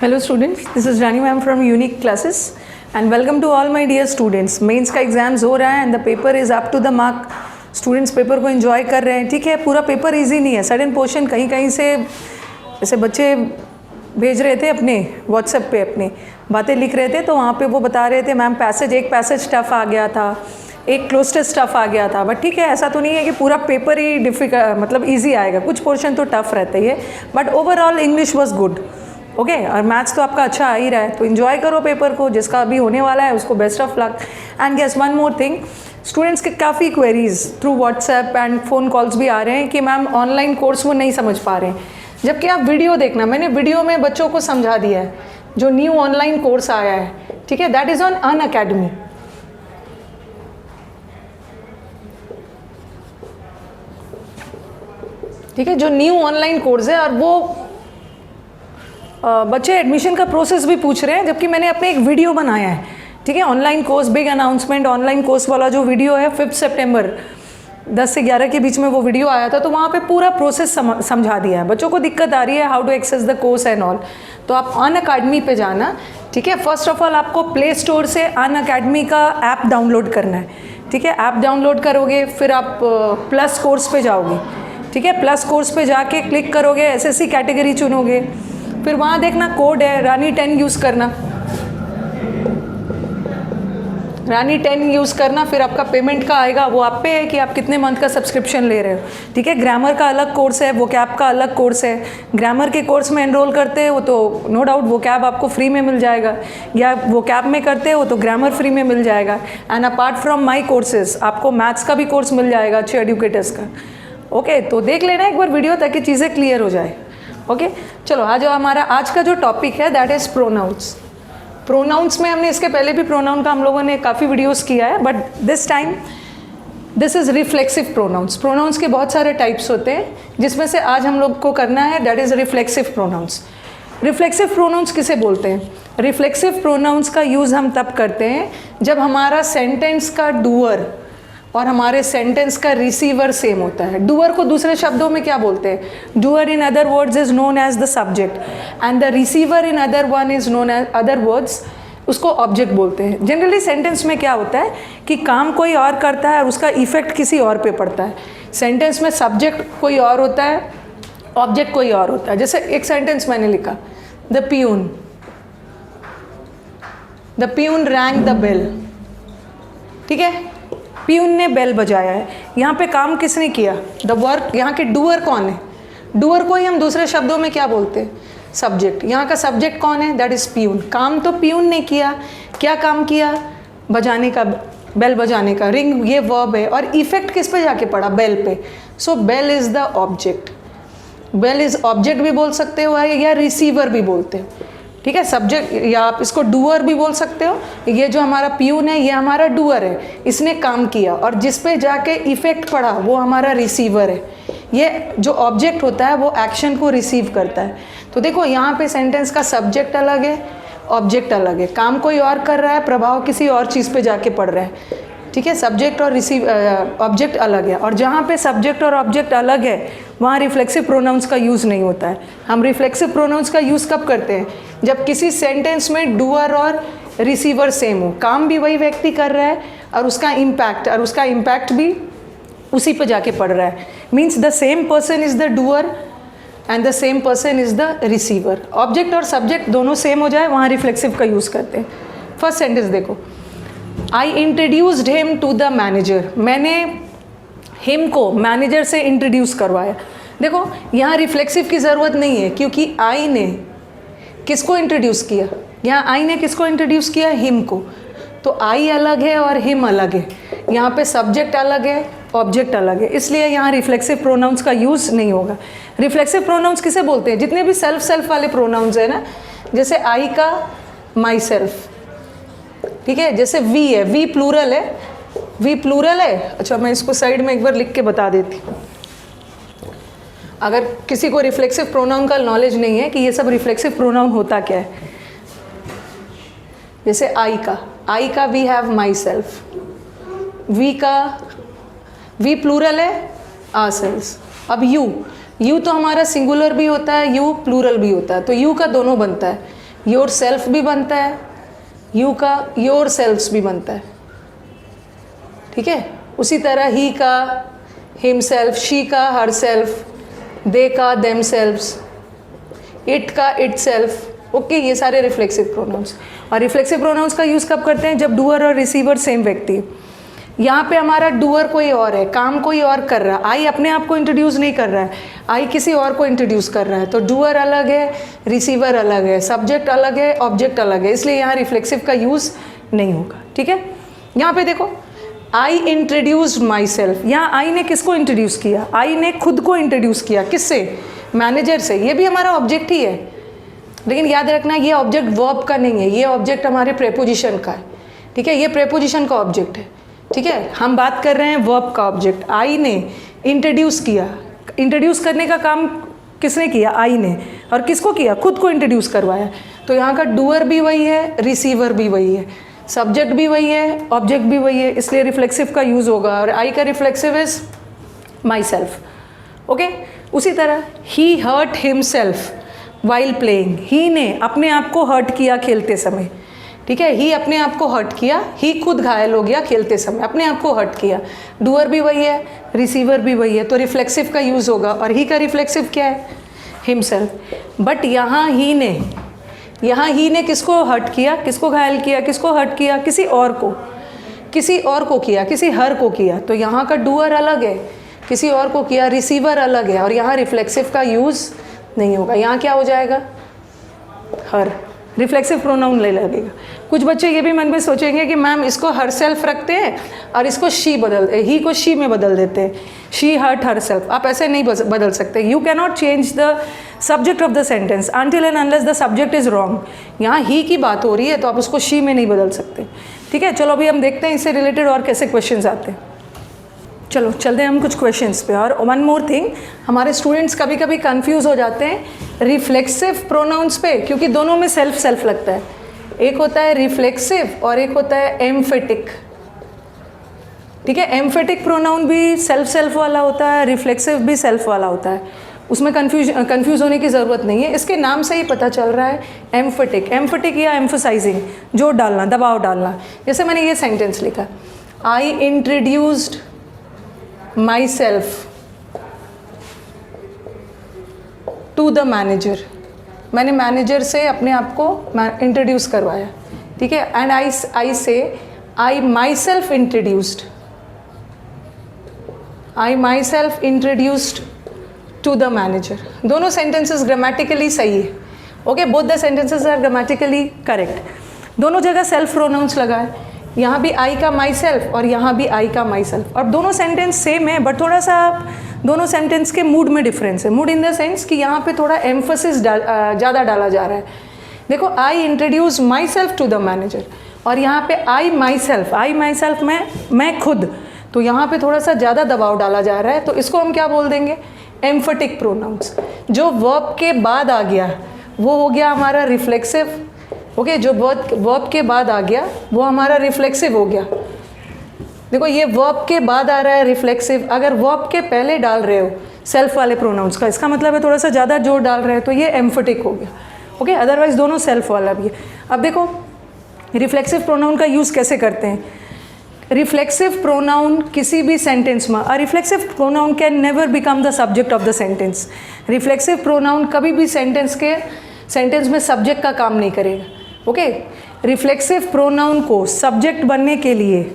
Hello students, this is Rani ma'am from Unique Classes and welcome to all my dear students. Mains का exams हो रहा है and the paper is up to the mark. Students paper को enjoy कर रहे हैं. ठीक है, पूरा पेपर इजी नहीं है. सडन पोर्शन कहीं कहीं से ऐसे बच्चे भेज रहे थे अपने व्हाट्सएप पे अपने बातें लिख रहे थे, तो वहाँ पे वो बता रहे थे मैम एक पैसेज टफ आ गया था, एक क्लोज टेस्ट टफ आ गया था. बट ठीक है, ऐसा तो नहीं है कि पूरा पेपर ही डिफिकल्ट मतलब ईजी आएगा. कुछ पोर्शन तो टफ रहता ही है, but overall English was good. Okay, और मैथ्स तो आपका अच्छा आ ही रहा है, तो इन्जॉय करो पेपर को. जिसका अभी होने वाला है उसको best of luck. And guess one more thing, students के काफ़ी queries through WhatsApp and phone calls भी आ रहे हैं कि मैम ऑनलाइन कोर्स वो नहीं समझ पा रहे हैं. जबकि आप वीडियो देखना, मैंने वीडियो में बच्चों को समझा दिया है. जो न्यू ऑनलाइन कोर्स आया है, ठीक है, दैट इज़ ऑन अनअकैडमी. ठीक है, जो न्यू ऑनलाइन कोर्स है, और वो बच्चे एडमिशन का प्रोसेस भी पूछ रहे हैं, जबकि मैंने अपने एक वीडियो बनाया है. ठीक है, online course big announcement online course वाला जो वीडियो है 5 सितंबर 10 से 11 के बीच में वो वीडियो आया था. तो वहाँ पे पूरा प्रोसेस समझा दिया है. बच्चों को दिक्कत आ रही है how to access the course and all, तो आप अनअकैडमी पे जाना. ठीक है, फर्स्ट ऑफ ऑल आपको प्ले स्टोर से अनअकैडमी का ऐप डाउनलोड करना है. ठीक है, ऐप डाउनलोड करोगे, फिर आप प्लस कोर्स पे जाओगे. ठीक है, प्लस कोर्स पे जाके क्लिक करोगे, एसएससी कैटेगरी चुनोगे, फिर वहाँ देखना कोड है रानी 10 यूज़ करना. रानी 10 यूज़ करना, फिर आपका पेमेंट का आएगा, वो आप पे है कि आप कितने मंथ का सब्सक्रिप्शन ले रहे हो. ठीक है, ग्रामर का अलग कोर्स है, वो कैब का अलग कोर्स है. ग्रामर के कोर्स में एनरोल करते हो तो नो डाउट वो कैब आपको फ्री में मिल जाएगा, या वो कैब में करते हो तो ग्रामर फ्री में मिल जाएगा. And apart from my courses आपको मैथ्स का भी कोर्स मिल जाएगा अच्छे एडुकेटर्स का. ओके, तो देख लेना एक बार वीडियो ताकि चीज़ें क्लियर हो जाए. ओके, चलो आज हमारा आज का जो टॉपिक है दैट इज़ प्रोनाउंस. प्रोनाउंस में हमने इसके पहले भी प्रोनाउन का हम लोगों ने काफ़ी वीडियोस किया है, but this time this is reflexive pronouns. Pronouns के बहुत सारे टाइप्स होते हैं, जिसमें से आज हम लोग को करना है that is reflexive pronounce. Reflexive pronouns किसे बोलते हैं? रिफ्लेक्सिव प्रोनाउंस का यूज़ हम तब करते हैं जब हमारा सेंटेंस का डूअर और हमारे सेंटेंस का रिसीवर सेम होता है. डूअर को दूसरे शब्दों में क्या बोलते हैं? Doer in other words is known as the subject and the receiver in other one is known as other words, उसको ऑब्जेक्ट बोलते हैं. जनरली सेंटेंस में क्या होता है कि काम कोई और करता है और उसका इफेक्ट किसी और पे पड़ता है. सेंटेंस में सब्जेक्ट कोई और होता है, ऑब्जेक्ट कोई और होता है. जैसे एक सेंटेंस मैंने लिखा, the peon rang the bell. ठीक है, पियून ने बेल बजाया है. यहाँ पे काम किसने किया? The work. यहाँ के डूअर कौन है? डूअर को ही हम दूसरे शब्दों में क्या बोलते हैं? सब्जेक्ट. यहाँ का सब्जेक्ट कौन है? That is peon. काम तो पियून ने किया. क्या काम किया? बजाने का, बेल बजाने का. रिंग ये वर्ब है, और इफेक्ट किस पे जाके पड़ा? बेल पे. So bell is the object. Bell is object भी बोल सकते हो या रिसीवर भी बोलते हो. ठीक है, सब्जेक्ट, या आप इसको डूअर भी बोल सकते हो. ये जो हमारा पियून है ये हमारा डूअर है, इसने काम किया, और जिस पे जाके इफेक्ट पड़ा वो हमारा रिसीवर है. ये जो ऑब्जेक्ट होता है वो एक्शन को रिसीव करता है. तो देखो यहाँ पे सेंटेंस का सब्जेक्ट अलग है, ऑब्जेक्ट अलग है. काम कोई और कर रहा है, प्रभाव किसी और चीज़ पे जाके पड़ रहा है. ठीक है, सब्जेक्ट और ऑब्जेक्ट अलग है. और जहाँ पे सब्जेक्ट और ऑब्जेक्ट अलग है वहाँ रिफ्लेक्सिव प्रोनाउंस का यूज़ नहीं होता है. हम रिफ्लेक्सिव प्रोनाउंस का यूज़ कब करते हैं? जब किसी सेंटेंस में डूअर और रिसीवर सेम हो, काम भी वही व्यक्ति कर रहा है और उसका इम्पैक्ट भी उसी पे जाके पड़ रहा है. Means the same person is the doer and the same person is the receiver. Object और सब्जेक्ट दोनों सेम हो जाए वहाँ रिफ्लेक्सिव का यूज़ करते हैं. फर्स्ट सेंटेंस देखो, I introduced him to the manager. मैंने हिम को मैनेजर से इंट्रोड्यूस करवाया. देखो यहाँ रिफ्लेक्सिव की ज़रूरत नहीं है, क्योंकि आई ने किसको इंट्रोड्यूस किया? यहाँ आई ने किसको इंट्रोड्यूस किया? हिम को. तो आई अलग है और हिम अलग है. यहाँ पे सब्जेक्ट अलग है, ऑब्जेक्ट अलग है, इसलिए यहाँ रिफ्लेक्सिव प्रोनाउंस का यूज़ नहीं होगा. रिफ्लेक्सिव प्रोनाउंस किसे बोलते हैं? जितने भी सेल्फ वाले प्रोनाउंस है ना, जैसे आई का माई सेल्फ. ठीक है, जैसे वी है, वी प्लूरल है. अच्छा, मैं इसको साइड में एक बार लिख के बता देती. अगर किसी को रिफ्लेक्सिव प्रोनाउन का नॉलेज नहीं है कि ये सब रिफ्लेक्सिव प्रोनाउन होता क्या है, जैसे आई का we have myself. We plural है, आवर सेल्व्स. अब यू तो हमारा सिंगुलर भी होता है, यू प्लूरल भी होता है, तो यू का दोनों बनता है. योर सेल्फ भी बनता है, यू का योर सेल्फ्स भी बनता है, ठीक है। उसी तरह ही का हिम सेल्फ, शी का हर सेल्फ, दे का देम सेल्फ्स, इट का इट सेल्फ। ओके, ये सारे रिफ्लेक्सिव प्रोनाउंस। और रिफ्लेक्सिव प्रोनाउंस का यूज़ कब करते हैं? जब डूअर और रिसीवर सेम व्यक्ति है। यहाँ पे हमारा डूअर कोई और है, काम कोई और कर रहा है, आई अपने आप को इंट्रोड्यूस नहीं कर रहा है, आई किसी और को इंट्रोड्यूस कर रहा है। तो डूअर अलग है, रिसीवर अलग है, सब्जेक्ट अलग है, ऑब्जेक्ट अलग है, इसलिए यहाँ रिफ्लेक्सिव का यूज़ नहीं होगा, ठीक है। यहाँ पे देखो, आई इंट्रोड्यूस्ड माई सेल्फ, यहाँ आई ने किसको इंट्रोड्यूस किया? आई ने खुद को इंट्रोड्यूस किया, किससे? मैनेजर से। ये भी हमारा ऑब्जेक्ट ही है, लेकिन याद रखना ये ऑब्जेक्ट वर्ब का नहीं है, ये ऑब्जेक्ट हमारे प्रेपोजिशन का है, ठीक है। ये प्रेपोजिशन का ऑब्जेक्ट है, ठीक है। हम बात कर रहे हैं वर्ब का ऑब्जेक्ट। आई ने इंट्रोड्यूस किया, इंट्रोड्यूस करने का काम किसने किया? आई ने। और किसको किया? खुद को इंट्रोड्यूस करवाया। तो यहाँ का डूअर भी वही है, रिसीवर भी वही है, सब्जेक्ट भी वही है, ऑब्जेक्ट भी वही है, इसलिए रिफ्लेक्सिव का यूज़ होगा। और आई का reflexive is my self, okay. उसी तरह ही हर्ट हिमसेल्फ वाइल प्लेइंग, ही ने अपने आप को हर्ट किया खेलते समय, ठीक है। ही अपने आप को हर्ट किया, ही खुद घायल हो गया खेलते समय, अपने आप को हर्ट किया। डूअर भी वही है, रिसीवर भी वही है, तो रिफ्लेक्सिव का यूज़ होगा। और ही का रिफ्लेक्सिव क्या है? हिमसेल्फ। बट यहाँ ही ने किसको हर्ट किया, किसको घायल किया, किसको हर्ट किया? किसी और को किया, किसी हर को किया। तो यहाँ का डूअर अलग है, किसी और को किया, रिसीवर अलग है, और यहाँ रिफ्लेक्सिव का यूज़ नहीं होगा। यहाँ क्या हो जाएगा? हर, रिफ्लेक्सिव प्रोनाउन ले लगेगा। कुछ बच्चे ये भी मन में सोचेंगे कि मैम इसको हर सेल्फ रखते हैं और इसको ही को शी में बदल देते हैं, शी हर्ट हर सेल्फ। आप ऐसे नहीं बदल सकते। You can not change the subject of the sentence until and unless the subject is wrong. यहाँ ही की बात हो रही है तो आप उसको शी में नहीं बदल सकते, ठीक है। चलो अभी हम देखते हैं इससे रिलेटेड और कैसे क्वेश्चन आते हैं। चलो चलते हैं हम कुछ क्वेश्चंस पे। और वन मोर थिंग, हमारे स्टूडेंट्स कभी कभी कंफ्यूज हो जाते हैं रिफ्लेक्सिव प्रोनाउंस पे, क्योंकि दोनों में सेल्फ लगता है। एक होता है रिफ्लेक्सिव और एक होता है एम्फेटिक, ठीक है। एम्फेटिक प्रोनाउन भी सेल्फ वाला होता है, रिफ्लेक्सिव भी सेल्फ वाला होता है, उसमें कंफ्यूज होने की ज़रूरत नहीं है। इसके नाम से ही पता चल रहा है एम्फेटिक या एम्फोसाइजिंग, जोर डालना, दबाव डालना। जैसे मैंने ये सेंटेंस लिखा, I introduced myself to the manager, मैंने मैनेजर से अपने आप को इंट्रोड्यूस करवाया, ठीक है। And I say I myself introduced to the manager. दोनों सेंटेंसेस ग्रामेटिकली सही है, okay. Both the sentences are grammatically correct. दोनों जगह सेल्फ प्रोनाउंस लगा है, यहाँ भी आई का माई सेल्फ और यहाँ भी आई का माई सेल्फ। और दोनों सेंटेंस सेम है, बट थोड़ा सा दोनों सेंटेंस के मूड में डिफरेंस है। मूड इन द सेंस कि यहाँ पे थोड़ा एम्फोसिस ज़्यादा डाला जा रहा है। देखो, I introduce myself to the manager, और यहाँ पे आई माई सेल्फ मैं खुद, तो यहाँ पे थोड़ा सा ज़्यादा दबाव डाला जा रहा है। तो इसको हम क्या बोल देंगे? Emphatic pronounce. जो वर्ब के बाद आ गया वो हो गया हमारा रिफ्लेक्सिव, ओके। जो वर्ब के बाद आ गया वो हमारा रिफ्लेक्सिव हो गया। देखो, ये वर्ब के बाद आ रहा है रिफ्लेक्सिव। अगर वर्ब के पहले डाल रहे हो सेल्फ वाले प्रोनाउंस का, इसका मतलब है थोड़ा सा ज़्यादा जोर डाल रहे हैं, तो ये एम्फेटिक हो गया, ओके। अदरवाइज दोनों सेल्फ वाला भी है। अब देखो रिफ्लेक्सिव प्रोनाउन का यूज़ कैसे करते हैं। रिफ्लेक्सिव प्रोनाउन किसी भी सेंटेंस में, reflexive pronoun can never become the subject of the sentence. Reflexive pronoun कभी भी सेंटेंस में सब्जेक्ट का काम नहीं करेगा, ओके। रिफ्लेक्सिव प्रोनाउन को सब्जेक्ट बनने के लिए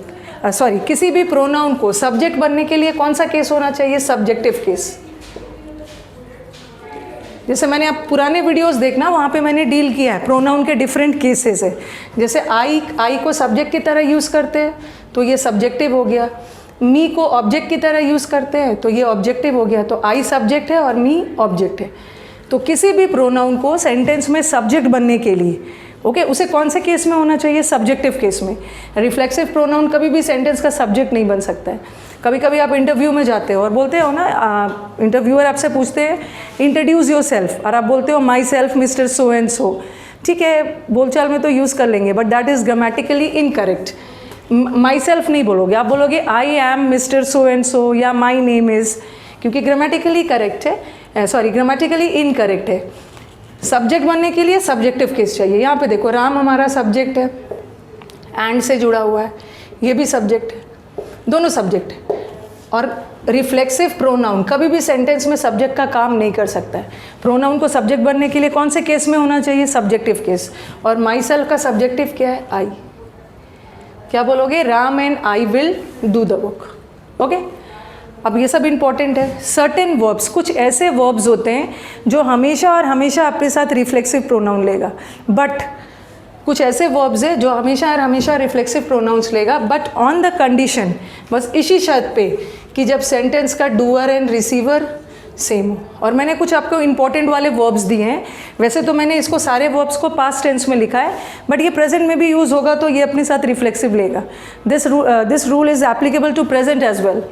किसी भी प्रोनाउन को सब्जेक्ट बनने के लिए कौन सा केस होना चाहिए? Subjective case. जैसे मैंने आप पुराने वीडियोस देखना, वहाँ पे मैंने डील किया है प्रोनाउन के डिफरेंट केसेस है। जैसे आई को सब्जेक्ट की तरह यूज़ करते हैं तो ये सब्जेक्टिव हो गया। मी को ऑब्जेक्ट की तरह यूज़ करते हैं तो ये ऑब्जेक्टिव हो गया। तो आई सब्जेक्ट है और मी ऑब्जेक्ट है। तो किसी भी प्रोनाउन को सेंटेंस में सब्जेक्ट बनने के लिए, ओके, उसे कौन से केस में होना चाहिए? सब्जेक्टिव केस में। रिफ्लेक्सिव प्रोनाउन कभी भी सेंटेंस का सब्जेक्ट नहीं बन सकता है। कभी कभी आप इंटरव्यू में जाते हो और बोलते हो ना, इंटरव्यूअर आपसे पूछते हैं इंट्रोड्यूस योर सेल्फ, और आप बोलते हो my self mister so and so, ठीक है, बोलचाल में तो यूज़ कर लेंगे, but that is grammatically incorrect. My self नहीं बोलोगे, आप बोलोगे I am mister so and so या माई नेम इज़, क्योंकि ग्रामेटिकली करेक्ट है, ग्रामेटिकली इनकरेक्ट है। सब्जेक्ट बनने के लिए सब्जेक्टिव केस चाहिए। यहाँ पे देखो राम हमारा सब्जेक्ट है, एंड से जुड़ा हुआ है, ये भी सब्जेक्ट है, दोनों सब्जेक्ट है। और रिफ्लेक्सिव प्रोनाउन कभी भी सेंटेंस में सब्जेक्ट का काम नहीं कर सकता है। प्रोनाउन को सब्जेक्ट बनने के लिए कौन से केस में होना चाहिए? Subjective case. और माई सेल्फ का सब्जेक्टिव क्या है? आई। क्या बोलोगे? Ram and I will do the work. Okay, अब ये सब इंपॉर्टेंट है। सर्टेन वर्ब्स, कुछ ऐसे वर्ब्स होते हैं जो हमेशा और हमेशा अपने साथ रिफ्लेक्सिव प्रोनाउन लेगा, बट कुछ ऐसे वर्ब्स है जो हमेशा और हमेशा रिफ्लेक्सिव प्रोनाउंस लेगा, बट ऑन द कंडीशन, बस इसी शर्त पे कि जब सेंटेंस का डूअर एंड रिसीवर सेम हो। और मैंने कुछ आपको इंपॉर्टेंट वाले वर्ब्स दिए हैं। वैसे तो मैंने इसको सारे वर्ब्स को पास्ट टेंस में लिखा है, बट ये प्रेजेंट में भी यूज़ होगा तो ये अपने साथ रिफ्लेक्सिव लेगा। This rule is applicable to present as well.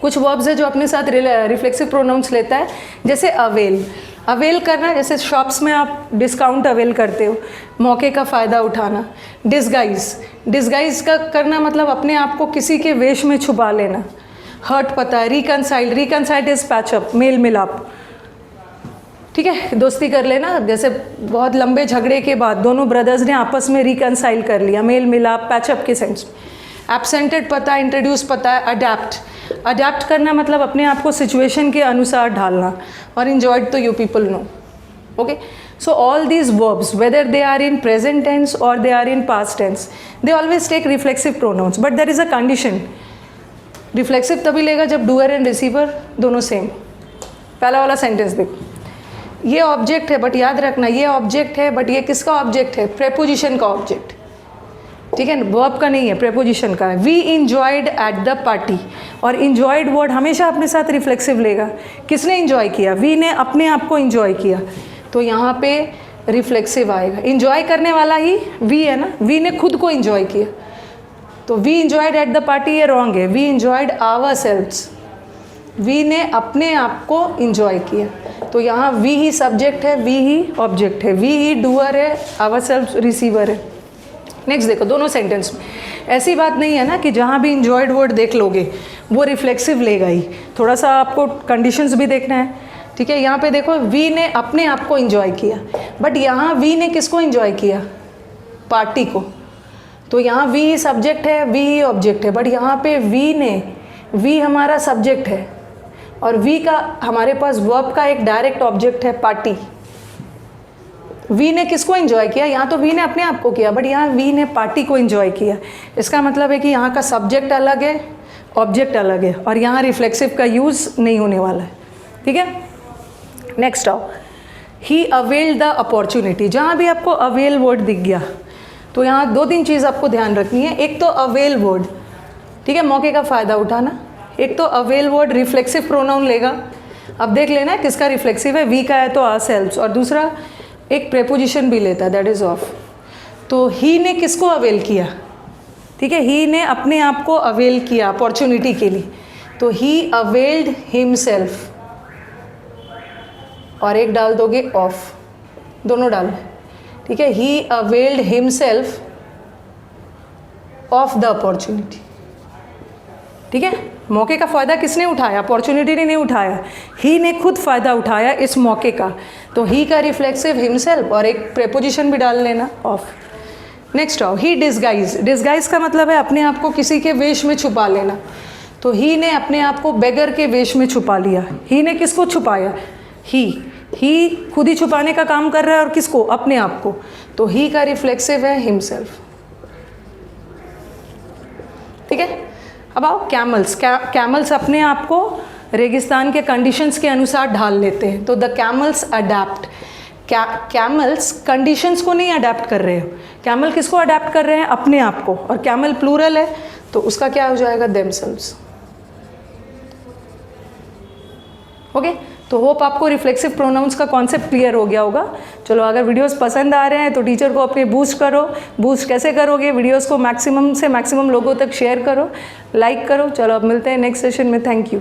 कुछ वर्ब्स है जो अपने साथ रिफ्लेक्सिव प्रोनाउंस लेता है, जैसे अवेल। अवेल करना, जैसे शॉप्स में आप डिस्काउंट अवेल करते हो, मौके का फ़ायदा उठाना। डिस्गाइज, डिस्गाइज का करना मतलब अपने आप को किसी के वेश में छुपा लेना। हर्ट पता है। रिकनसाइल, रिकनसाइल इज पैचअप, मेल मिलाप, ठीक है, दोस्ती कर लेना। जैसे बहुत लंबे झगड़े के बाद दोनों ब्रदर्स ने आपस में रिकनसाइल कर लिया, मेल मिलाप, पैचअप के सेंस में। एब्सेंटेड पता है, इंट्रोड्यूस पता है। अडेप्ट, अडेप्ट करना मतलब अपने आप को सिचुएशन के अनुसार ढालना। और इंजॉयड तो you people know. Okay, so all these verbs, whether they are in present tense और they are in past tense, they always take reflexive pronouns, but there is a condition. Reflexive तभी लेगा जब doer and receiver दोनों same. पहला वाला sentence देखो, ये object है, बट याद रखना ये ऑब्जेक्ट है, बट ये किसका ऑब्जेक्ट है? प्रेपोजिशन का ऑब्जेक्ट, ठीक है, वर्ब का नहीं है, प्रेपोजिशन का है। We enjoyed at the party, और इंजॉयड वर्ड हमेशा अपने साथ रिफ्लेक्सिव लेगा। किसने इंजॉय किया? वी ने अपने आप को इंजॉय किया, तो यहाँ पे रिफ्लेक्सिव आएगा। इंजॉय करने वाला ही वी है ना, वी ने खुद को इंजॉय किया, तो we enjoyed at the party ये रॉन्ग है। We enjoyed ourselves, we ने अपने आप को इंजॉय किया, तो यहाँ वी ही सब्जेक्ट है, वी ही ऑब्जेक्ट है, वी ही डूअर है, आवर सेल्व्स रिसीवर है। नेक्स्ट देखो, दोनों सेंटेंस में ऐसी बात नहीं है ना कि जहाँ भी इंजॉयड वर्ड देख लोगे वो रिफ्लेक्सिव लेगा ही। थोड़ा सा आपको कंडीशंस भी देखना है, ठीक है। यहाँ पे देखो, वी ने अपने आप को इंजॉय किया, बट यहाँ वी ने किसको इंजॉय किया? पार्टी को, तो यहाँ वी ही सब्जेक्ट है, वी ही ऑब्जेक्ट है, बट यहाँ पे वी ने, वी हमारा सब्जेक्ट है और वी का हमारे पास वर्ब का एक डायरेक्ट ऑब्जेक्ट है पार्टी। वी ने किसको एंजॉय किया? यहाँ तो वी ने अपने आप को किया, बट यहाँ वी ने पार्टी को एंजॉय किया। इसका मतलब है कि यहाँ का सब्जेक्ट अलग है, ऑब्जेक्ट अलग है, और यहाँ रिफ्लेक्सिव का यूज़ नहीं होने वाला है, ठीक है। नेक्स्ट आओ, ही अवेल्ड द अपॉर्चुनिटी। जहाँ भी आपको अवेल वर्ड दिख गया तो यहाँ दो तीन चीज़ आपको ध्यान रखनी है। एक तो अवेल वर्ड, ठीक है, मौके का फ़ायदा उठाना। एक तो अवेल वर्ड रिफ्लेक्सिव प्रोनाउन लेगा, अब देख लेना किसका रिफ्लेक्सिव है, वी का है तो आवरसेल्व्स, और दूसरा एक प्रेपोजिशन भी लेता है, दैट इज़ ऑफ। तो ही ने किसको अवेल किया? ठीक है, ही ने अपने आप को अवेल किया अपॉर्चुनिटी के लिए, तो ही अवेल्ड हिमसेल्फ, और एक डाल दोगे ऑफ, दोनों डालो, ठीक है। He availed himself of the opportunity, ठीक है। मौके का फ़ायदा किसने उठाया? अपॉर्चुनिटी ने नहीं उठाया, ही ने खुद फ़ायदा उठाया इस मौके का, तो ही का रिफ्लेक्सिव हिमसेल्फ, और एक प्रेपोजिशन भी डाल लेना ऑफ। नेक्स्ट आओ, ही डिस्गाइज। डिस्गाइज का मतलब है अपने आप को किसी के वेश में छुपा लेना, तो ही ने अपने आप को बेगर के वेश में छुपा लिया। ही ने किसको छुपाया? ही खुद ही छुपाने का काम कर रहा है, और किसको? अपने आप को, तो ही का रिफ्लेक्सिव है हिमसेल्फ, ठीक है। अब आओ कैमल्स। कैमल्स अपने आप को रेगिस्तान के कंडीशंस के अनुसार ढाल लेते हैं, तो the camels adapt. Camels conditions को नहीं अडेप्ट कर रहे हो, कैमल किसको अडेप्ट कर रहे हैं? अपने आप को, और कैमल प्लूरल है तो उसका क्या हो जाएगा? देमसेल्व्स। ओके, तो होप आपको रिफ्लेक्सिव प्रोनाउंस का कॉन्सेप्ट क्लियर हो गया होगा। चलो, अगर वीडियोस पसंद आ रहे हैं तो टीचर को अपने बूस्ट करो। बूस्ट कैसे करोगे? वीडियोस को मैक्सिमम से मैक्सिमम लोगों तक शेयर करो, लाइक करो। चलो, अब मिलते हैं नेक्स्ट सेशन में। Thank you.